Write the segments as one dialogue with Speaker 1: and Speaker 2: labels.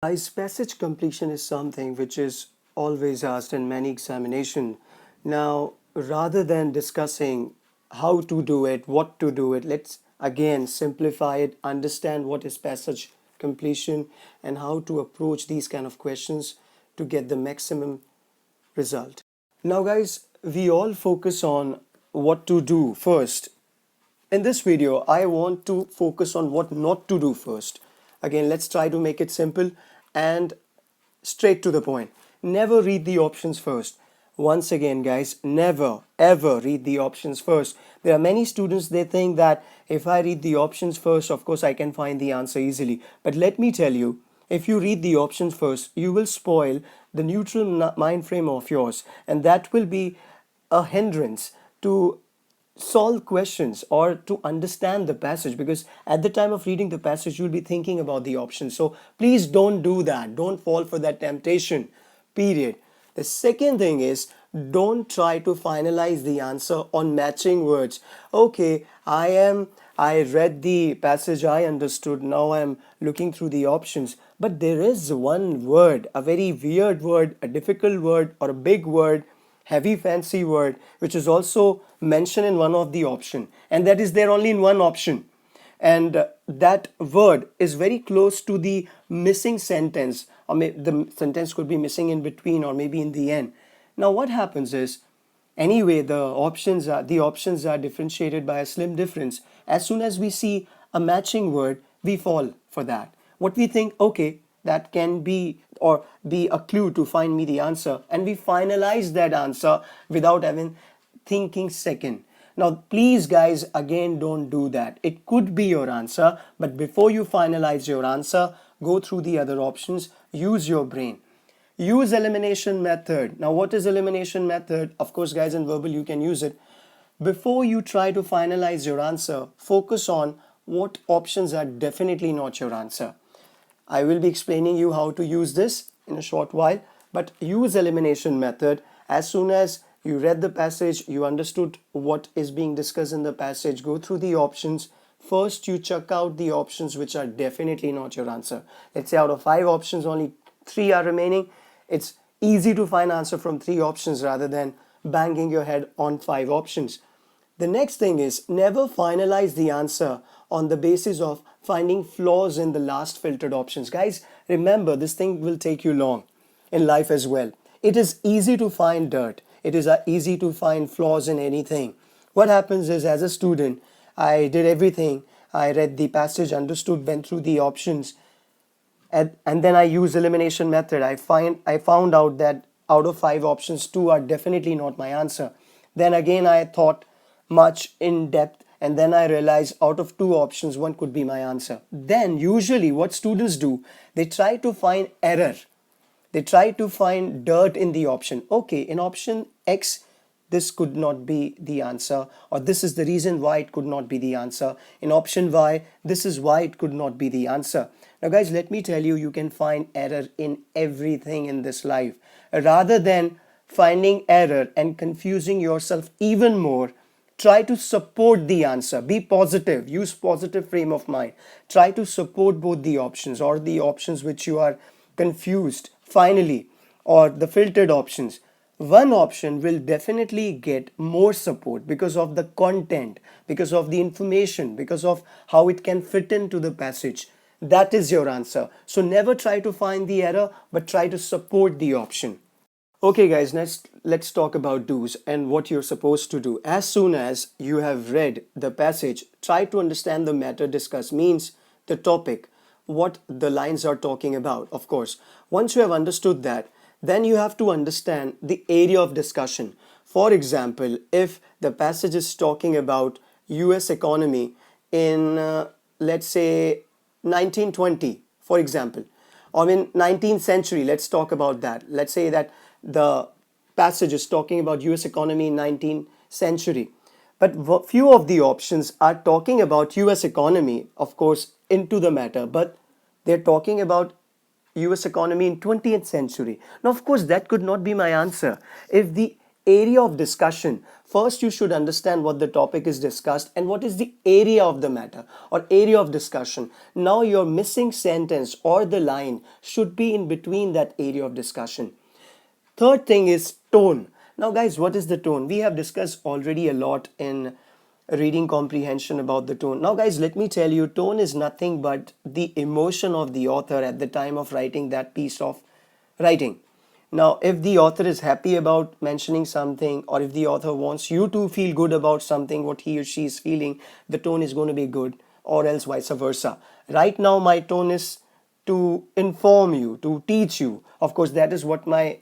Speaker 1: Guys, passage completion is something which is always asked in many examination. Now, rather than discussing how to do it, what to do it, let's again simplify it, understand what is passage completion and how to approach these kind of questions to get the maximum result. Now, guys, we all focus on what to do first. In this video, I want to focus on what not to do first. Again, let's try to make it simple and straight to the point. Never read the options first. Once again, guys, never ever read the options first. There are many students, they think that if I read the options first, of course I can find the answer easily. But let me tell you, if you read the options first, you will spoil the neutral mind frame of yours, and that will be a hindrance to solve questions or to understand the passage, because at the time of reading the passage you'll be thinking about the options. So please don't do that, don't fall for that temptation, period. The second thing is, don't try to finalize the answer on matching words. Okay, I read the passage, I understood, now I'm looking through the options, but there is one word, a very weird word, a difficult word, or a big word, heavy fancy word, which is also mentioned in one of the option, and that is there only in one option, and that word is very close to the missing sentence, or the sentence could be missing in between or maybe in the end. Now what happens is, anyway, the options are differentiated by a slim difference. As soon as we see a matching word, we fall for that. What we think, okay, that can be or be a clue to find me the answer, and we finalize that answer without even thinking second. Now please guys, again, don't do that. It could be your answer, but before you finalize your answer, go through the other options, use your brain. Use elimination method. Now what is elimination method? Of course guys, in verbal you can use it. Before you try to finalize your answer, focus on what options are definitely not your answer. I will be explaining you how to use this in a short while, but use elimination method. As soon as you read the passage, you understood what is being discussed in the passage, go through the options. First you check out the options which are definitely not your answer. Let's say out of 5 options only 3 are remaining. It's easy to find answer from 3 options rather than banging your head on 5 options. The next thing is, never finalize the answer on the basis of finding flaws in the last filtered options. Guys, remember, this thing will take you long in life as well. It is easy to find dirt. It is easy to find flaws in anything. What happens is, as a student, I did everything. I read the passage, understood, went through the options, and then I use elimination method. I found out that out of 5 options, 2 are definitely not my answer. Then again I thought much in depth, and then I realized out of 2 options 1 could be my answer. Then usually what students do, they try to find error, they try to find dirt in the option. Okay, in option X this could not be the answer, or this is the reason why it could not be the answer. In option Y, this is why it could not be the answer. Now guys, let me tell you, you can find error in everything in this life. Rather than finding error and confusing yourself even more, try to support the answer. Be positive, use positive frame of mind. Try to support both the options, or the options which you are confused finally, or the filtered options. One option will definitely get more support because of the content, because of the information, because of how it can fit into the passage. That is your answer. So never try to find the error, but try to support the option. Okay guys, let's talk about do's and what you're supposed to do. As soon as you have read the passage, try to understand the matter discussed, means the topic, what the lines are talking about. Of course, once you have understood that, then you have to understand the area of discussion. For example, if the passage is talking about US economy in let's say 1920, for example, or in 19th century, let's talk about that. Let's say that the passage is talking about US economy in 19th century, but few of the options are talking about US economy, of course, into the matter, but they're talking about US economy in 20th century. Now, of course, that could not be my answer. If the area of discussion. First, you should understand what the topic is discussed and what is the area of the matter or area of discussion. Now, your missing sentence or the line should be in between that area of discussion. Third thing is tone. Now, guys, what is the tone? We have discussed already a lot in reading comprehension about the tone. Now, guys, let me tell you, tone is nothing but the emotion of the author at the time of writing that piece of writing. Now, if the author is happy about mentioning something, or if the author wants you to feel good about something, what he or she is feeling, the tone is going to be good, or else vice versa. Right now, my tone is to inform you, to teach you. Of course, that is what my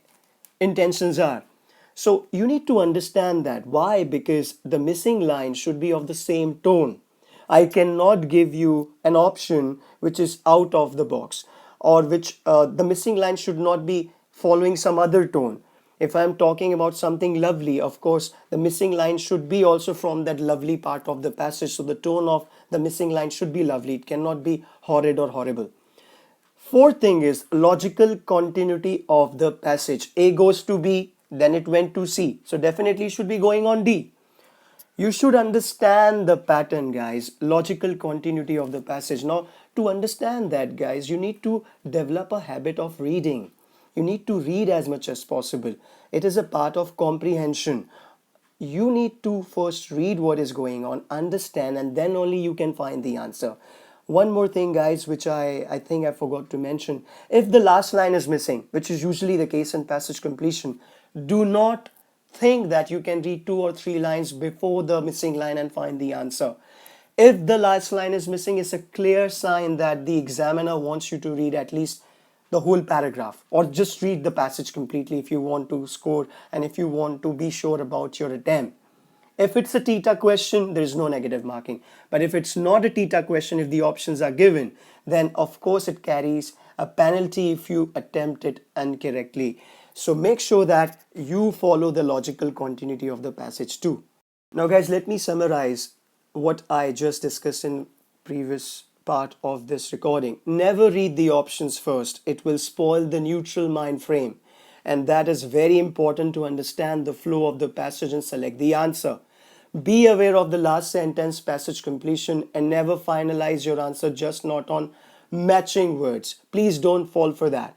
Speaker 1: intentions are. So you need to understand that. Why? Because the missing line should be of the same tone. I cannot give you an option which is out of the box, or which the missing line should not be following some other tone. If I'm talking about something lovely, of course, the missing line should be also from that lovely part of the passage. So the tone of the missing line should be lovely. It cannot be horrid or horrible. Fourth thing is logical continuity of the passage. A goes to B, then it went to C. So definitely should be going on D. You should understand the pattern, guys. Logical continuity of the passage. Now, to understand that, guys, you need to develop a habit of reading. You need to read as much as possible. It is a part of comprehension. You need to first read what is going on, understand, and then only you can find the answer. One more thing, guys, which I think I forgot to mention. If the last line is missing, which is usually the case in passage completion, do not think that you can read 2 or 3 lines before the missing line and find the answer. If the last line is missing, it's a clear sign that the examiner wants you to read at least the whole paragraph, or just read the passage completely if you want to score and if you want to be sure about your attempt. If it's a TETA question, there is no negative marking. But if it's not a TETA question, if the options are given, then of course it carries a penalty if you attempt it incorrectly. So make sure that you follow the logical continuity of the passage too. Now, guys, let me summarize what I just discussed in previous part of this recording. Never read the options first. It will spoil the neutral mind frame. And that is very important to understand the flow of the passage and select the answer. Be aware of the last sentence, passage completion, and never finalize your answer just not on matching words. Please don't fall for that.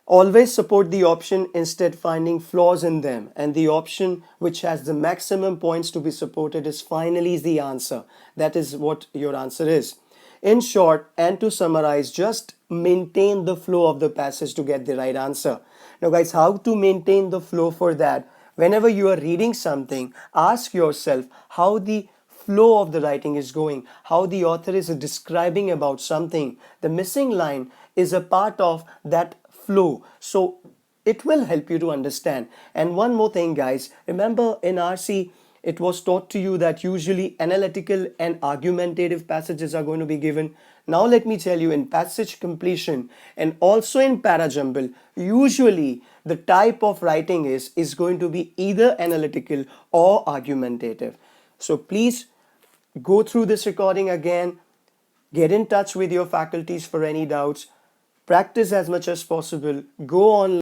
Speaker 1: Always support the option instead finding flaws in them, and the option which has the maximum points to be supported is finally the answer. That is what your answer is. In short, and to summarize, just maintain the flow of the passage to get the right answer. Now, guys, how to maintain the flow for that? Whenever you are reading something, ask yourself how the flow of the writing is going, how the author is describing about something. The missing line is a part of that flow. So it will help you to understand. And one more thing, guys, remember in RC, it was taught to you that usually analytical and argumentative passages are going to be given. Now let me tell you, in passage completion and also in parajumble, usually the type of writing is going to be either analytical or argumentative. So please go through this recording again, get in touch with your faculties for any doubts, practice as much as possible, go online.